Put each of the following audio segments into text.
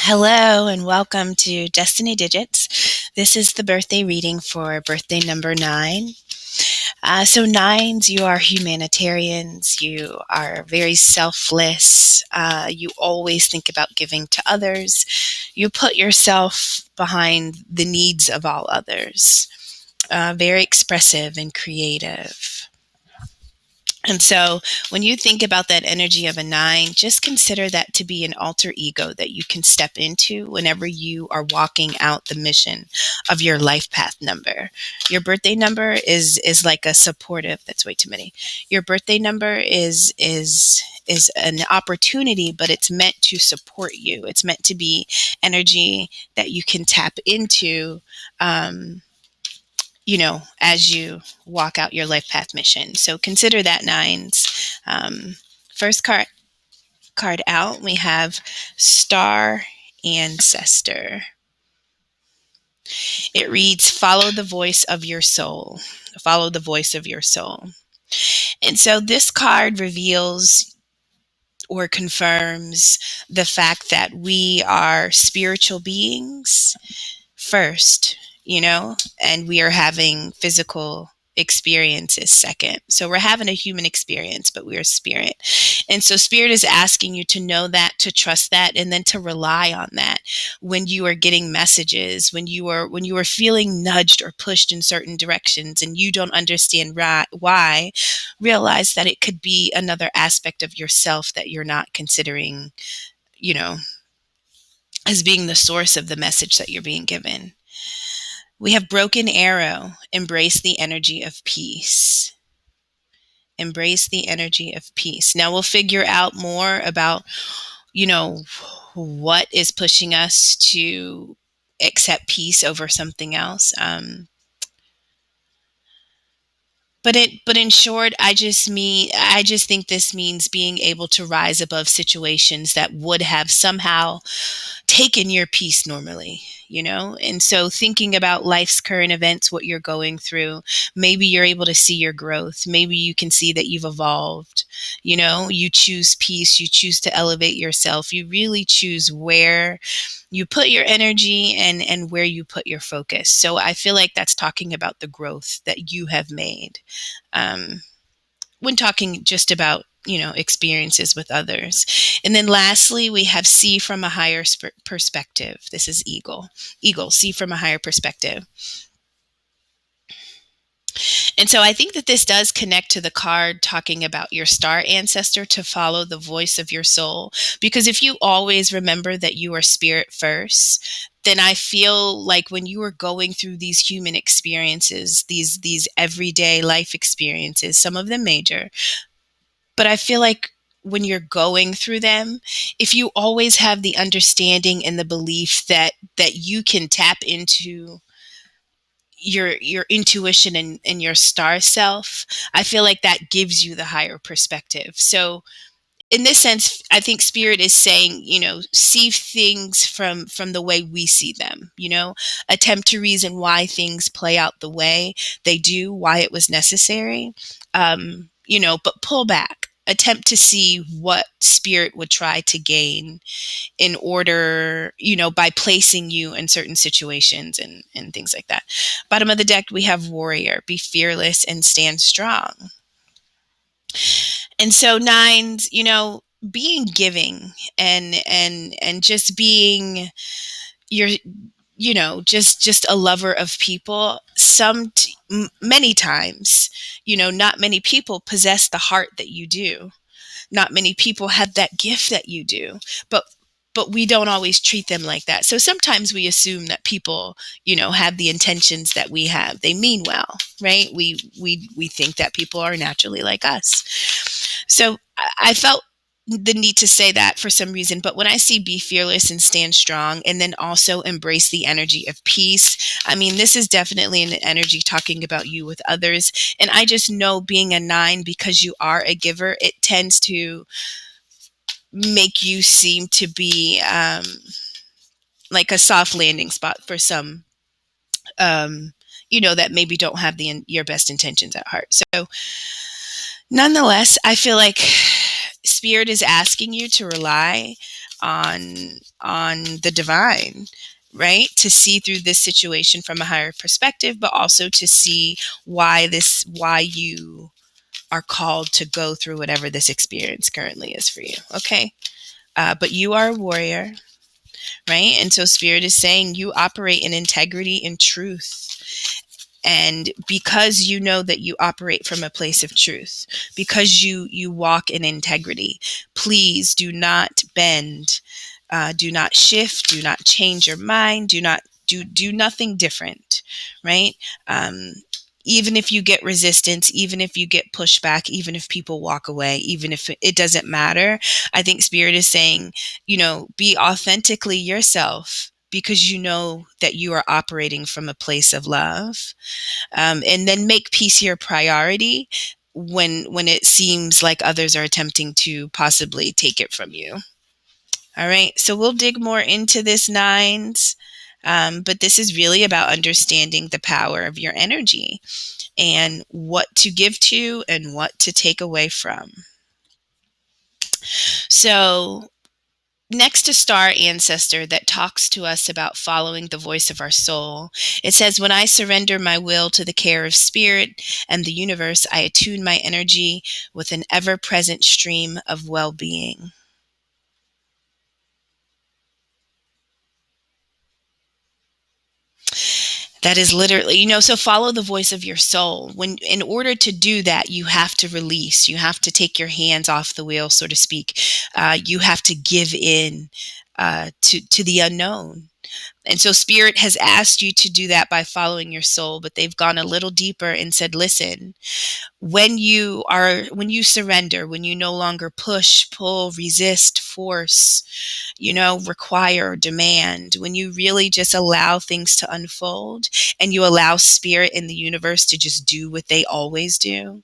Hello and welcome to Destiny Digits. This is the birthday reading for birthday number 9. So nines, you are humanitarians. You are very selfless. You always think about giving to others. You put yourself behind the needs of all others. Very expressive and creative. And so when you think about that energy of a 9, just consider that to be an alter ego that you can step into whenever you are walking out the mission of your life path number. Your birthday number is like a supportive, that's way too many. Your birthday number is an opportunity, but it's meant to support you. It's meant to be energy that you can tap into as you walk out your life path mission. So consider that nines. First card out, we have Star Ancestor. It reads, follow the voice of your soul. Follow the voice of your soul. And so this card reveals or confirms the fact that we are spiritual beings first, and we are having physical experiences second. So we're having a human experience, but we're spirit. And so spirit is asking you to know that, to trust that, and then to rely on that when you are getting messages, when you are feeling nudged or pushed in certain directions and you don't understand why, realize that it could be another aspect of yourself that you're not considering, as being the source of the message that you're being given. We have Broken Arrow. Embrace the energy of peace. Embrace the energy of peace. Now we'll figure out more about, what is pushing us to accept peace over something else. But in short, I just think this means being able to rise above situations that would have somehow taken your peace normally, And so thinking about life's current events, what you're going through, maybe you're able to see your growth. Maybe you can see that you've evolved. You choose peace, you choose to elevate yourself. You really choose where you put your energy and where you put your focus. So I feel like that's talking about the growth that you have made. When talking just about experiences with others. And then lastly, we have see from a higher perspective. This is eagle, see from a higher perspective. And so I think that this does connect to the card talking about your star ancestor, to follow the voice of your soul. Because if you always remember that you are spirit first, then I feel like when you are going through these human experiences, these everyday life experiences, some of them major, but I feel like when you're going through them, if you always have the understanding and the belief that you can tap into your intuition and your star self, I feel like that gives you the higher perspective. So in this sense, I think spirit is saying, see things from the way we see them, attempt to reason why things play out the way they do, why it was necessary, but pull back, attempt to see what spirit would try to gain in order, by placing you in certain situations and things like that. Bottom of the deck, we have warrior, be fearless and stand strong. And so nines, being giving and just being your, just a lover of people. Many times, not many people possess the heart that you do. Not many people have that gift that you do, but we don't always treat them like that. So sometimes we assume that people, have the intentions that we have. They mean well, right? We think that people are naturally like us. So I felt the need to say that for some reason. But when I see be fearless and stand strong, and then also embrace the energy of peace, I mean, this is definitely an energy talking about you with others. And I just know, being a 9, because you are a giver, it tends to make you seem to be like a soft landing spot for some, that maybe don't have your best intentions at heart. So nonetheless, I feel like spirit is asking you to rely on the divine, right? To see through this situation from a higher perspective, but also to see why you are called to go through whatever this experience currently is for you. Okay. But you are a warrior, right? And so Spirit is saying you operate in integrity and truth. And because you know that you operate from a place of truth, because you walk in integrity, please do not bend, do not shift, do not change your mind, do nothing different, right? Um, Even if you get resistance, even if you get pushback, even if people walk away, even if it doesn't matter, I think Spirit is saying, be authentically yourself because you know that you are operating from a place of love, and then make peace your priority when it seems like others are attempting to possibly take it from you. All right, so we'll dig more into this nines, but this is really about understanding the power of your energy and what to give to and what to take away from. So next to star ancestor that talks to us about following the voice of our soul, it says, when I surrender my will to the care of spirit and the universe, I attune my energy with an ever-present stream of well-being. That is literally, so follow the voice of your soul. When, in order to do that, you have to release, you have to take your hands off the wheel, so to speak. You have to give in to the unknown. And so Spirit has asked you to do that by following your soul, but they've gone a little deeper and said, listen, when you surrender, when you no longer push, pull, resist, force, require, demand, when you really just allow things to unfold and you allow spirit and the universe to just do what they always do,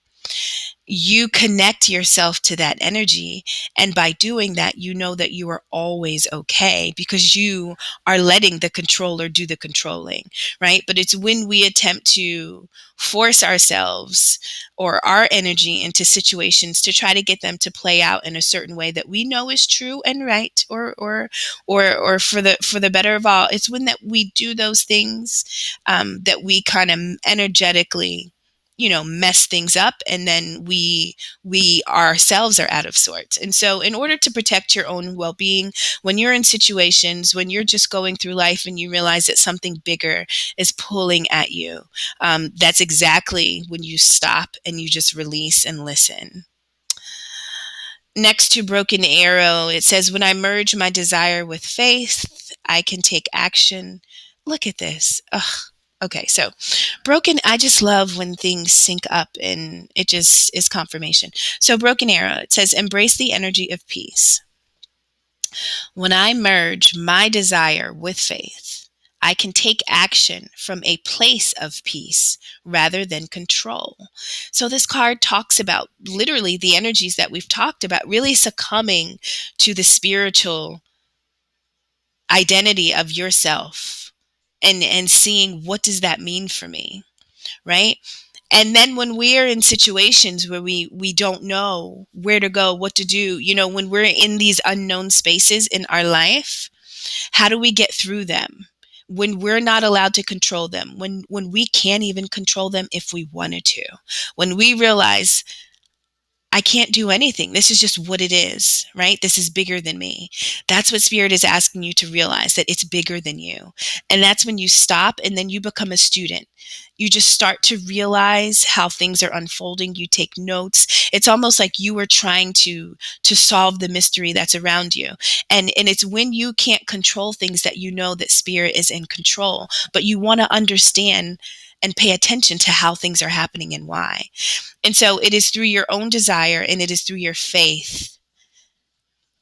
you connect yourself to that energy. And by doing that, you know that you are always okay because you are letting the controller do the controlling, right? But it's when we attempt to force ourselves or our energy into situations to try to get them to play out in a certain way that we know is true and right, or for the better of all, it's when that we do those things, that we kind of energetically mess things up, and then we ourselves are out of sorts. And so in order to protect your own well-being, when you're in situations, when you're just going through life and you realize that something bigger is pulling at you, that's exactly when you stop and you just release and listen. Next to broken arrow, it says, when I merge my desire with faith, I can take action. Look at this. Ugh. Okay, so broken, I just love when things sync up and it just is confirmation. So broken arrow, it says, embrace the energy of peace. When I merge my desire with faith, I can take action from a place of peace rather than control. So this card talks about literally the energies that we've talked about, really succumbing to the spiritual identity of yourself and seeing, what does that mean for me, right? And then when we're in situations where we don't know where to go, what to do, when we're in these unknown spaces in our life, how do we get through them? When we're not allowed to control them, when we can't even control them if we wanted to, when we realize I can't do anything. This is just what it is, right? This is bigger than me. That's what Spirit is asking you to realize, that it's bigger than you. And that's when you stop and then you become a student. You just start to realize how things are unfolding. You take notes. It's almost like you are trying to solve the mystery that's around you. And it's when you can't control things that you know that Spirit is in control, but you want to understand and pay attention to how things are happening and why. And so it is through your own desire and it is through your faith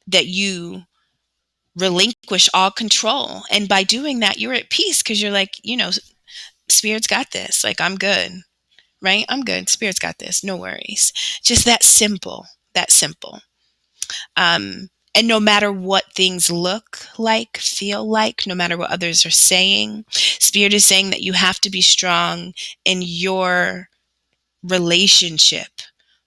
that you relinquish all control. And by doing that, you're at peace because you're like, Spirit's got this. Like, I'm good, right? I'm good. Spirit's got this. No worries. Just that simple, that simple. And no matter what things look like, feel like, no matter what others are saying, Spirit is saying that you have to be strong in your relationship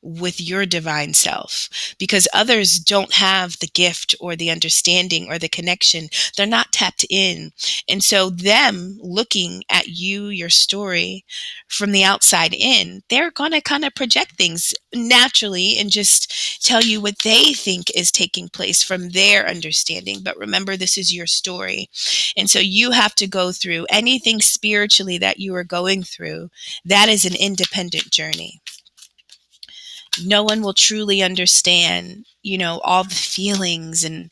with your divine self, because others don't have the gift or the understanding or the connection. They're not tapped in. And so them looking at you, your story from the outside in, they're going to kind of project things naturally and just tell you what they think is taking place from their understanding. But remember, this is your story. And so you have to go through anything spiritually that you are going through. That is an independent journey. No one will truly understand, all the feelings and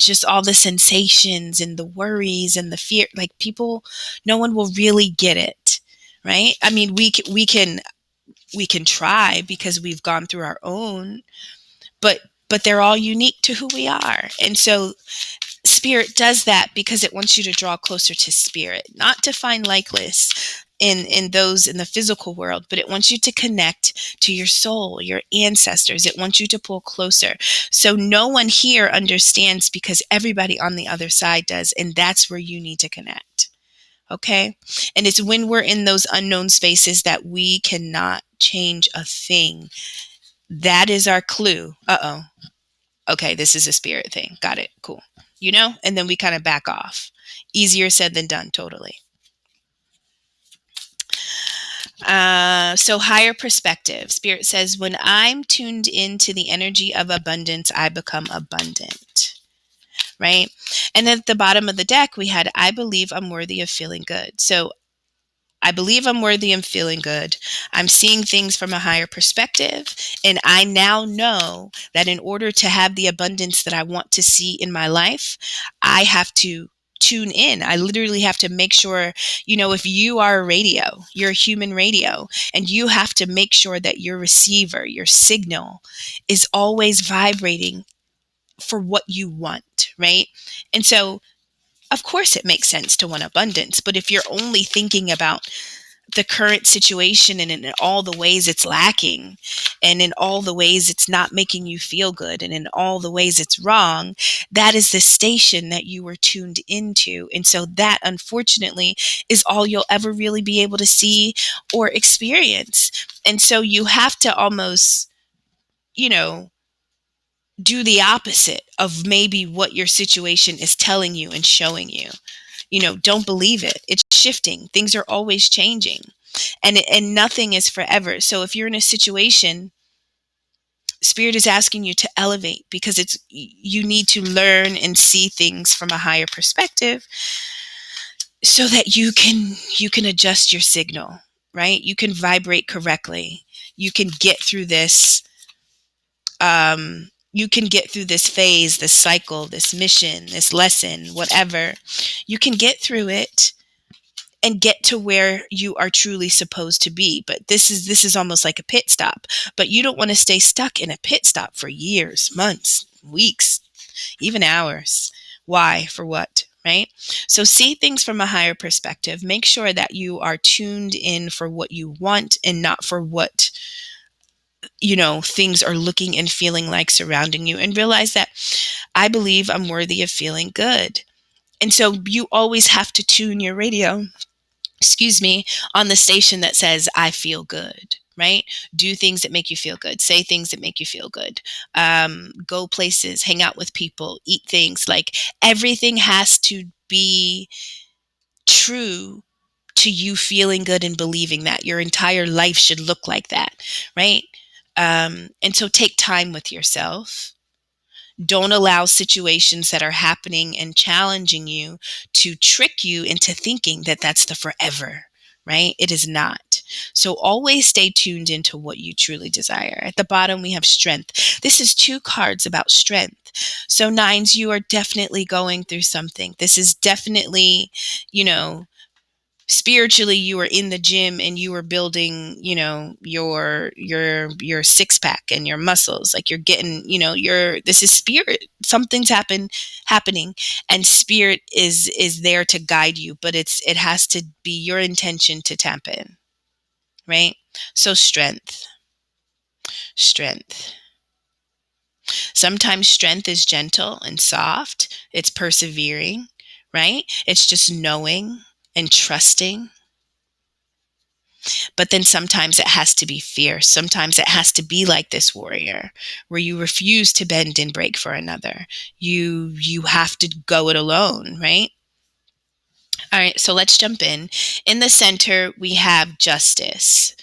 just all the sensations and the worries and the fear. Like, people, no one will really get it, right? I mean, we can try because we've gone through our own, but they're all unique to who we are. And so Spirit does that because it wants you to draw closer to Spirit, not to find likeness in those in the physical world, but it wants you to connect to your soul, your ancestors. It wants you to pull closer. So no one here understands because everybody on the other side does, and that's where you need to connect. Okay? And it's when we're in those unknown spaces that we cannot change a thing. That is our clue. Uh-oh. Okay, this is a spirit thing. Got it. Cool. And then we kind of back off. Easier said than done, totally. So higher perspective. Spirit says, when I'm tuned into the energy of abundance, I become abundant. Right? And at the bottom of the deck, we had, I believe I'm worthy of feeling good. So I believe I'm worthy of feeling good. I'm seeing things from a higher perspective. And I now know that in order to have the abundance that I want to see in my life, I have to tune in. I literally have to make sure, if you are a radio, you're a human radio, and you have to make sure that your receiver, your signal is always vibrating for what you want, right? And so, of course, it makes sense to want abundance. But if you're only thinking about the current situation and in all the ways it's lacking and in all the ways it's not making you feel good and in all the ways it's wrong, that is the station that you were tuned into. And so that, unfortunately, is all you'll ever really be able to see or experience. And so you have to almost, do the opposite of maybe what your situation is telling you and showing you. Don't believe it. It's shifting. Things are always changing. And nothing is forever. So if you're in a situation, Spirit is asking you to elevate because you need to learn and see things from a higher perspective so that you can adjust your signal, right? You can vibrate correctly. You can get through this you can get through this phase, this cycle, this mission, this lesson, whatever. You can get through it and get to where you are truly supposed to be. But this is almost like a pit stop. But you don't want to stay stuck in a pit stop for years, months, weeks, even hours. Why? For what? Right? So see things from a higher perspective. Make sure that you are tuned in for what you want and not for what things are looking and feeling like surrounding you, and realize that I believe I'm worthy of feeling good. And so you always have to tune your radio, on the station that says, I feel good, right? Do things that make you feel good. Say things that make you feel good. Go places, hang out with people, eat things. Like, everything has to be true to you feeling good and believing that. Your entire life should look like that, right? And so take time with yourself. Don't allow situations that are happening and challenging you to trick you into thinking that that's the forever, right? It is not. So always stay tuned into what you truly desire. At the bottom, we have strength. This is 2 cards about strength. So nines, you are definitely going through something. This is definitely, spiritually, you were in the gym and you were building, your six pack and your muscles. Like, you're getting, this is spirit. Something's happening, and Spirit is there to guide you, but it has to be your intention to tap in, right? So strength. Sometimes strength is gentle and soft. It's persevering, right? It's just knowing and trusting. But then sometimes it has to be fierce. Sometimes it has to be like this warrior where you refuse to bend and break for another. You have to go it alone, right? All right, so let's jump in. In the center, we have justice.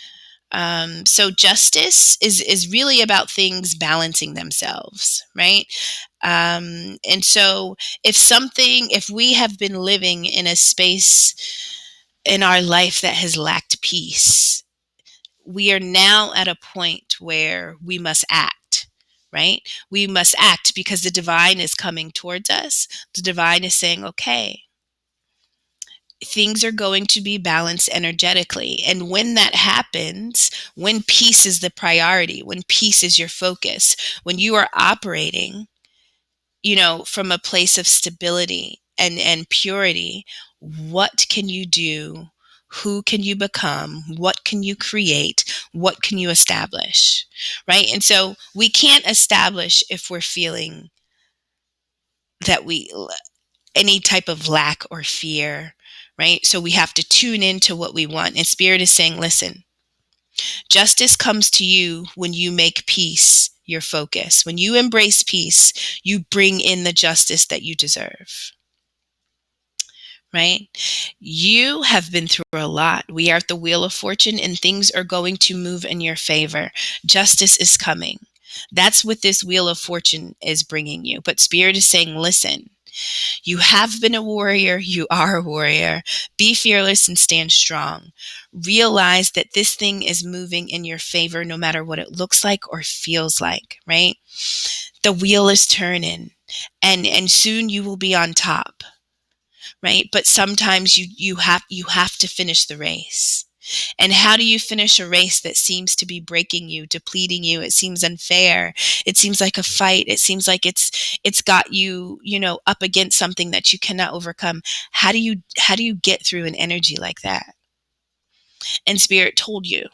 So justice is really about things balancing themselves, right? And so if we have been living in a space in our life that has lacked peace, we are now at a point where we must act, right? We must act because the divine is coming towards us. The divine is saying, okay, things are going to be balanced energetically. And when that happens, when peace is the priority, when peace is your focus, when you are operating, from a place of stability and purity, what can you do? Who can you become? What can you create? What can you establish? Right? And so we can't establish if we're feeling that we any type of lack or fear, right? So we have to tune into what we want. And Spirit is saying, listen, justice comes to you when you make peace your focus. When you embrace peace, you bring in the justice that you deserve, right? You have been through a lot. We are at the wheel of fortune and things are going to move in your favor. Justice is coming. That's what this wheel of fortune is bringing you. But Spirit is saying, listen, you have been a warrior. You are a warrior. Be fearless and stand strong. Realize that this thing is moving in your favor no matter what it looks like or feels like, right? The wheel is turning and soon you will be on top, right? But sometimes you have to finish the race. And how do you finish a race that seems to be breaking you, depleting you? It seems unfair. It seems like a fight. It seems like it's got you, up against something that you cannot overcome. How do you get through an energy like that? And Spirit told you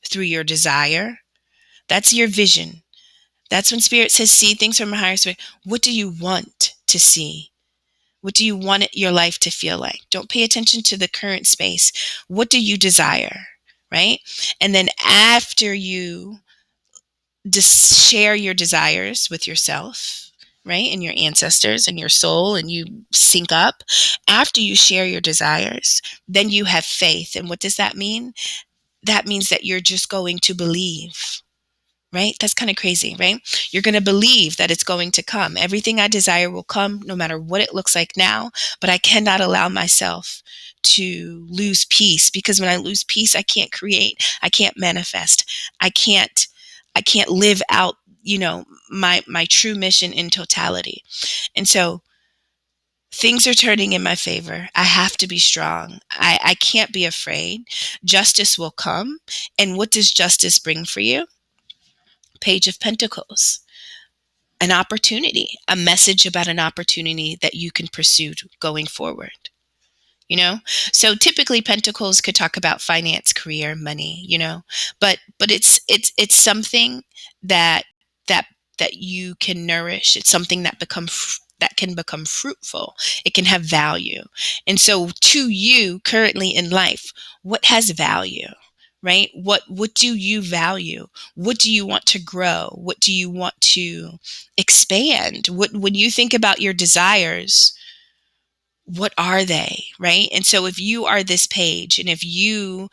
through your desire. That's your vision. That's when Spirit says, see things from a higher spirit. What do you want to see? What do you want your life to feel like? Don't pay attention to the current space. What do you desire? Right? And then after you share your desires with yourself, right? And your ancestors and your soul, and you sync up. After you share your desires, then you have faith. And what does that mean? That means that you're just going to believe. Right? That's kind of crazy, right? You're going to believe that it's going to come. Everything I desire will come no matter what it looks like now, but I cannot allow myself to lose peace, because when I lose peace, I can't create, I can't manifest. I can't live out, my true mission in totality. And so things are turning in my favor. I have to be strong. I can't be afraid. Justice will come. And what does justice bring for you? Page of Pentacles, an opportunity, a message about an opportunity that you can pursue going forward. So typically Pentacles could talk about finance, career, money, but it's something that that that you can nourish. It's something that can become fruitful. It can have value. And so to you currently in life, what has value? Right? What do you value? What do you want to grow? What do you want to expand? When you think about your desires, what are they? Right? And so if you are this page, and if you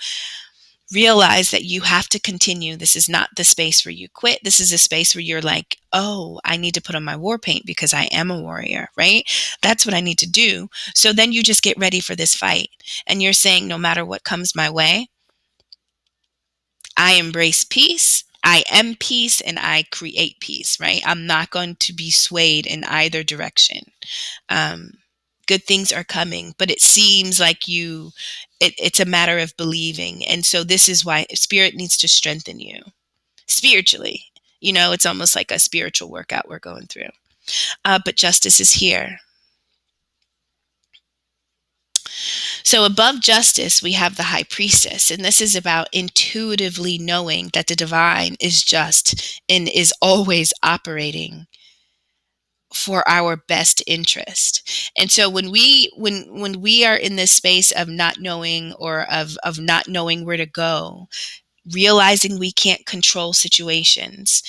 realize that you have to continue, this is not the space where you quit. This is a space where you're like, oh, I need to put on my war paint because I am a warrior, right? That's what I need to do. So then you just get ready for this fight. And you're saying, no matter what comes my way, I embrace peace. I am peace and I create peace, right? I'm not going to be swayed in either direction. Um, Good things are coming, but it seems like it's a matter of believing. And so this is why Spirit needs to strengthen you spiritually. It's almost like a spiritual workout we're going through. But justice is here. So above justice, we have the High Priestess, and this is about intuitively knowing that the divine is just and is always operating for our best interest. And so when we are in this space of not knowing, or of not knowing where to go, realizing we can't control situations,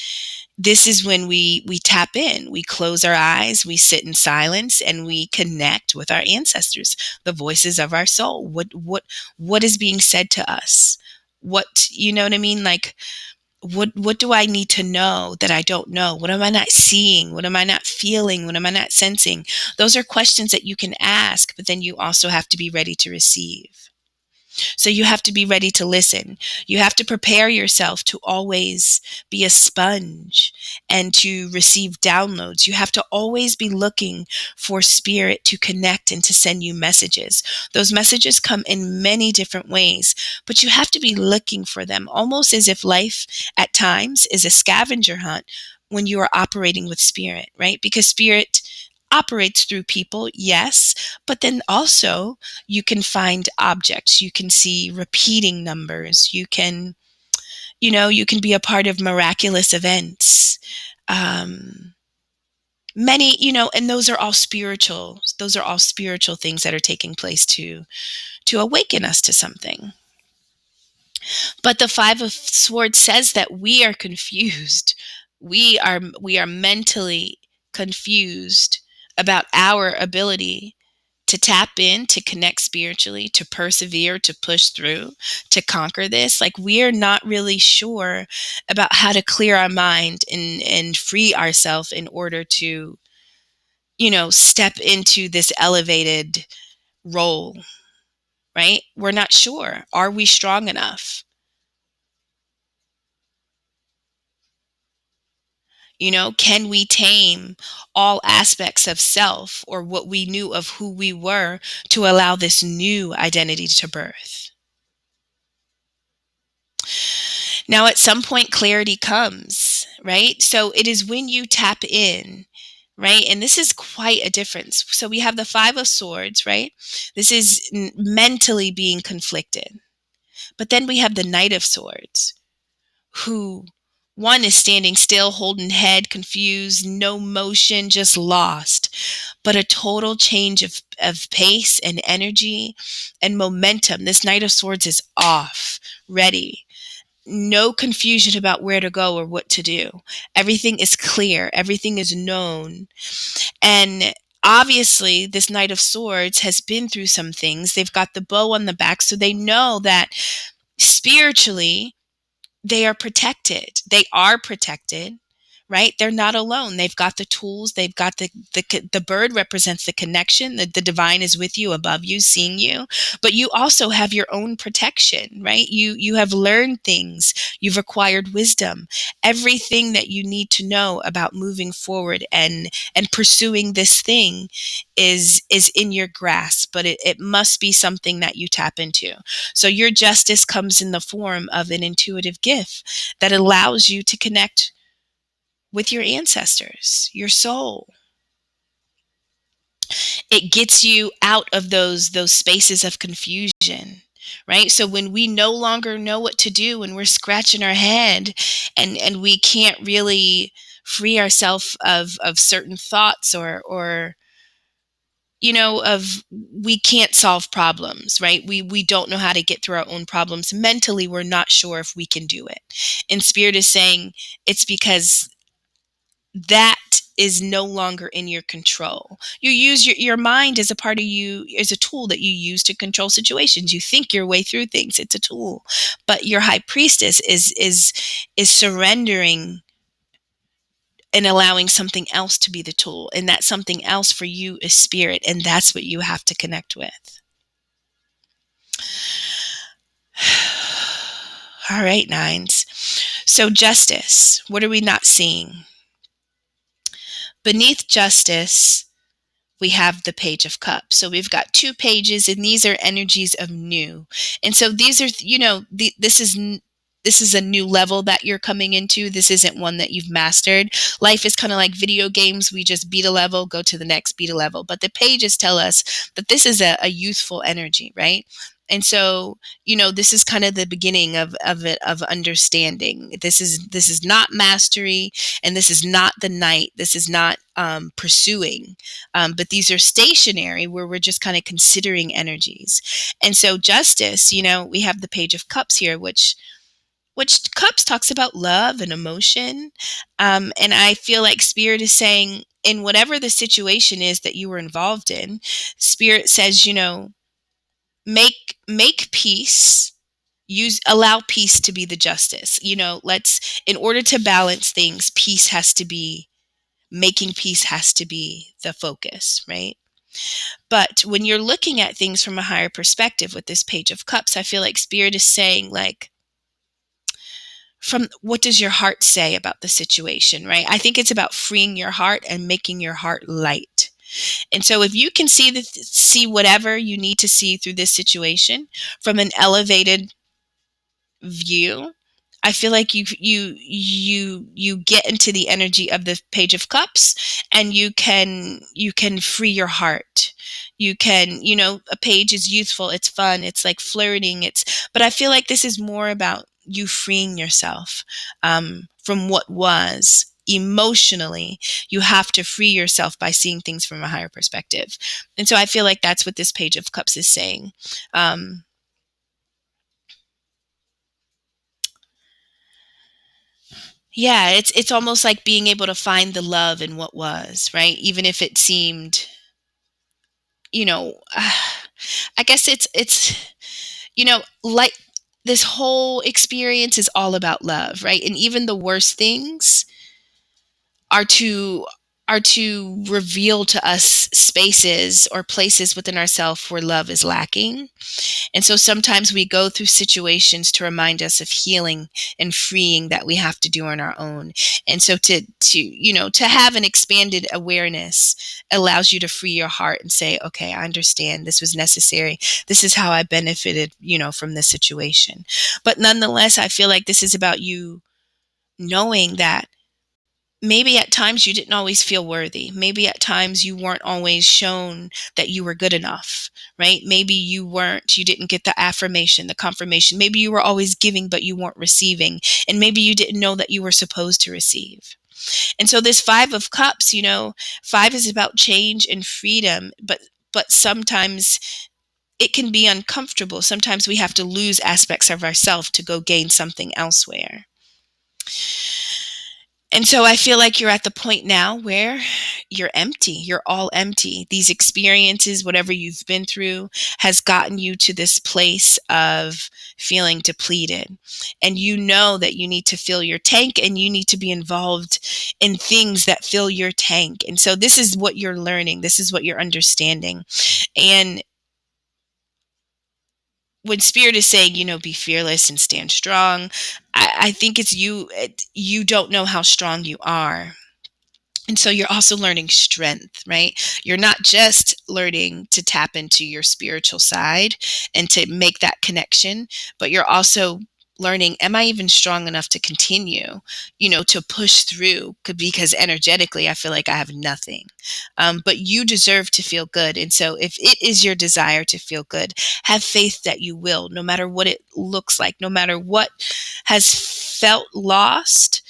this is when we tap in, we close our eyes, we sit in silence, and we connect with our ancestors, the voices of our soul. What is being said to us? What, you know what I mean? Like, what do I need to know that I don't know? What am I not seeing? What am I not feeling? What am I not sensing? Those are questions that you can ask, but then you also have to be ready to receive. So you have to be ready to listen. You have to prepare yourself to always be a sponge and to receive downloads. You have to always be looking for spirit to connect and to send you messages. Those messages come in many different ways, but you have to be looking for them, almost as if life at times is a scavenger hunt when you are operating with spirit, right? Because spirit operates through people, yes, but then also you can find objects, you can see repeating numbers, you can, you can be a part of miraculous events. Many, and those are all spiritual things that are taking place to awaken us to something. But the Five of Swords says that we are confused. We are mentally confused about our ability to tap in, to connect spiritually, to persevere, to push through, to conquer this. Like, we are not really sure about how to clear our mind and free ourselves in order to, step into this elevated role, right? We're not sure. Are we strong enough? Can we tame all aspects of self, or what we knew of who we were, to allow this new identity to birth? Now, at some point, clarity comes, right? So it is when you tap in, right? And this is quite a difference. So we have the Five of Swords, right? This is mentally being conflicted. But then we have the Knight of Swords, who, one, is standing still, holding head, confused, no motion, just lost. But a total change of pace and energy and momentum. This Knight of Swords is off, ready. No confusion about where to go or what to do. Everything is clear. Everything is known. And obviously, this Knight of Swords has been through some things. They've got the bow on the back, so they know that spiritually, they are protected. They are protected, right? They're not alone. They've got the tools. They've got the bird represents the connection. The divine is with you, above you, seeing you. But you also have your own protection, right? You have learned things. You've acquired wisdom. Everything that you need to know about moving forward and pursuing this thing is in your grasp, but it must be something that you tap into. So your justice comes in the form of an intuitive gift that allows you to connect with your ancestors, your soul. It gets you out of those spaces of confusion, right? So when we no longer know what to do, when we're scratching our head and we can't really free ourselves of certain thoughts, or of, we can't solve problems, right? We don't know how to get through our own problems. Mentally, we're not sure if we can do it. And spirit is saying it's because that is no longer in your control. You use your mind as a part of you, as a tool that you use to control situations. You think your way through things. It's a tool. But your High Priestess is surrendering and allowing something else to be the tool. And that something else for you is spirit. And that's what you have to connect with. All right, nines. So justice, what are we not seeing? Beneath justice, we have the Page of Cups. So we've got two pages, and these are energies of new. And so these are, this is a new level that you're coming into. This isn't one that you've mastered. Life is kind of like video games. We just beat a level, go to the next, beat a level. But the pages tell us that this is a youthful energy, right? And so, this is kind of the beginning of understanding. This is not mastery, and this is not the night. This is not pursuing, but these are stationary, where we're just kind of considering energies. And so, justice. We have the Page of Cups here, which cups talks about love and emotion. And I feel like Spirit is saying, in whatever the situation is that you were involved in, Spirit says, make peace. Allow peace to be the justice. Let's, in order to balance things, making peace has to be the focus, right? But when you're looking at things from a higher perspective with this Page of Cups, I feel like Spirit is saying, like, from what does your heart say about the situation, right? I think it's about freeing your heart and making your heart light. And so if you can see whatever you need to see through this situation from an elevated view, I feel like you get into the energy of the Page of Cups, and you can free your heart. You can, a page is youthful, it's fun, it's like flirting, but I feel like this is more about you freeing yourself from what was. Emotionally, you have to free yourself by seeing things from a higher perspective. And so I feel like that's what this Page of Cups is saying. Yeah, it's almost like being able to find the love in what was, right? Even if it seemed, you know, I guess it's like, this whole experience is all about love, right? And even the worst things are to reveal to us spaces or places within ourselves where love is lacking. And so sometimes we go through situations to remind us of healing and freeing that we have to do on our own. And so to have an expanded awareness allows you to free your heart and say, okay, I understand this was necessary. This is how I benefited, from this situation. But nonetheless, I feel like this is about you knowing that maybe at times you didn't always feel worthy. Maybe at times you weren't always shown that you were good enough, right? Maybe you didn't get the affirmation, the confirmation. Maybe you were always giving, but you weren't receiving. And maybe you didn't know that you were supposed to receive. And so this Five of Cups, five is about change and freedom, but sometimes it can be uncomfortable. Sometimes we have to lose aspects of ourselves to go gain something elsewhere. And so I feel like you're at the point now where you're empty. You're all empty. These experiences, whatever you've been through, has gotten you to this place of feeling depleted. And you know that you need to fill your tank, and you need to be involved in things that fill your tank. And so this is what you're learning. This is what you're understanding. And when Spirit is saying, be fearless and stand strong, I think it's you don't know how strong you are. And so you're also learning strength, right? You're not just learning to tap into your spiritual side and to make that connection, but you're also learning, am I even strong enough to continue, to push through? Because energetically, I feel like I have nothing. But you deserve to feel good. And so if it is your desire to feel good, have faith that you will, no matter what it looks like, no matter what has felt lost.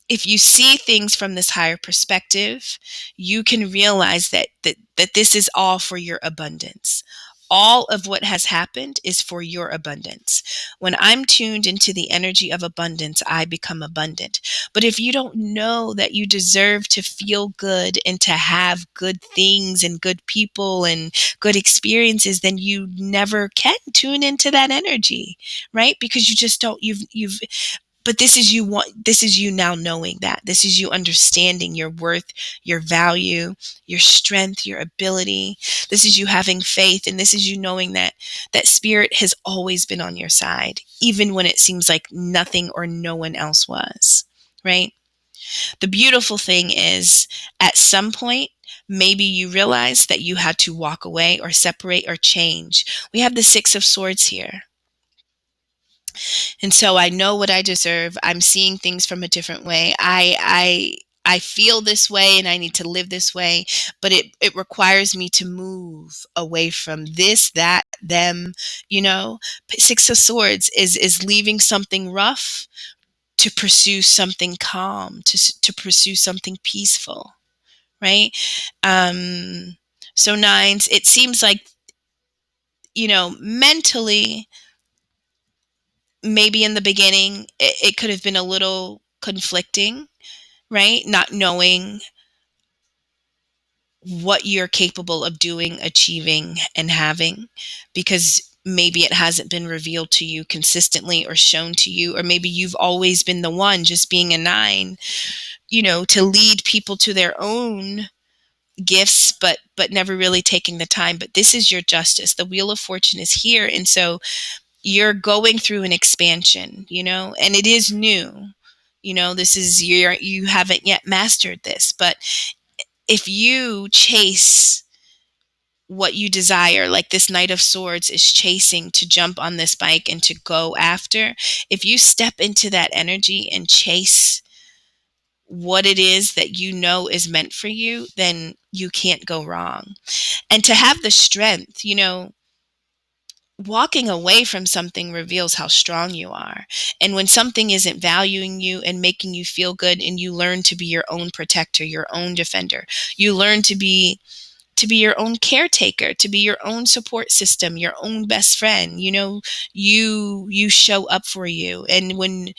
If you see things from this higher perspective, you can realize that this is all for your abundance. All of what has happened is for your abundance. When I'm tuned into the energy of abundance, I become abundant. But if you don't know that you deserve to feel good and to have good things and good people and good experiences, then you never can tune into that energy, right? Because you just don't, you've but this is you now knowing that. This is you understanding your worth, your value, your strength, your ability. This is you having faith, and this is you knowing that Spirit has always been on your side, even when it seems like nothing or no one else was, right? The beautiful thing is, at some point, maybe you realize that you had to walk away or separate or change. We have the Six of Swords here. And so I know what I deserve. I'm seeing things from a different way. I feel this way and I need to live this way, but it requires me to move away from this, that, them, you know. Six of Swords is leaving something rough to pursue something calm, to pursue something peaceful, right? Um, so nines, it seems like, mentally, maybe in the beginning, it could have been a little conflicting, right? Not knowing what you're capable of doing, achieving, and having, because maybe it hasn't been revealed to you consistently or shown to you, or maybe you've always been the one, just being a nine, to lead people to their own gifts, but never really taking the time. But this is your justice. The Wheel of Fortune is here, and so you're going through an expansion, and it is new. This is you haven't yet mastered this, but if you chase what you desire, like this Knight of Swords is chasing to jump on this bike and to go after, if you step into that energy and chase what it is that is meant for you, then you can't go wrong. And to have the strength, walking away from something reveals how strong you are. And when something isn't valuing you and making you feel good, and you learn to be your own protector, your own defender, you learn to be your own caretaker, to be your own support system, your own best friend. You show up for you. And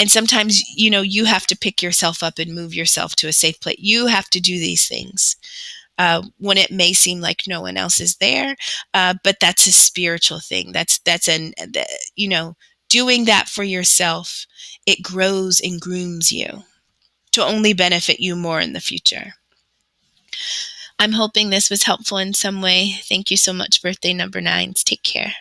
sometimes, you have to pick yourself up and move yourself to a safe place. You have to do these things when it may seem like no one else is there. But that's a spiritual thing. Doing that for yourself, it grows and grooms you to only benefit you more in the future. I'm hoping this was helpful in some way. Thank you so much, birthday number 9s. Take care.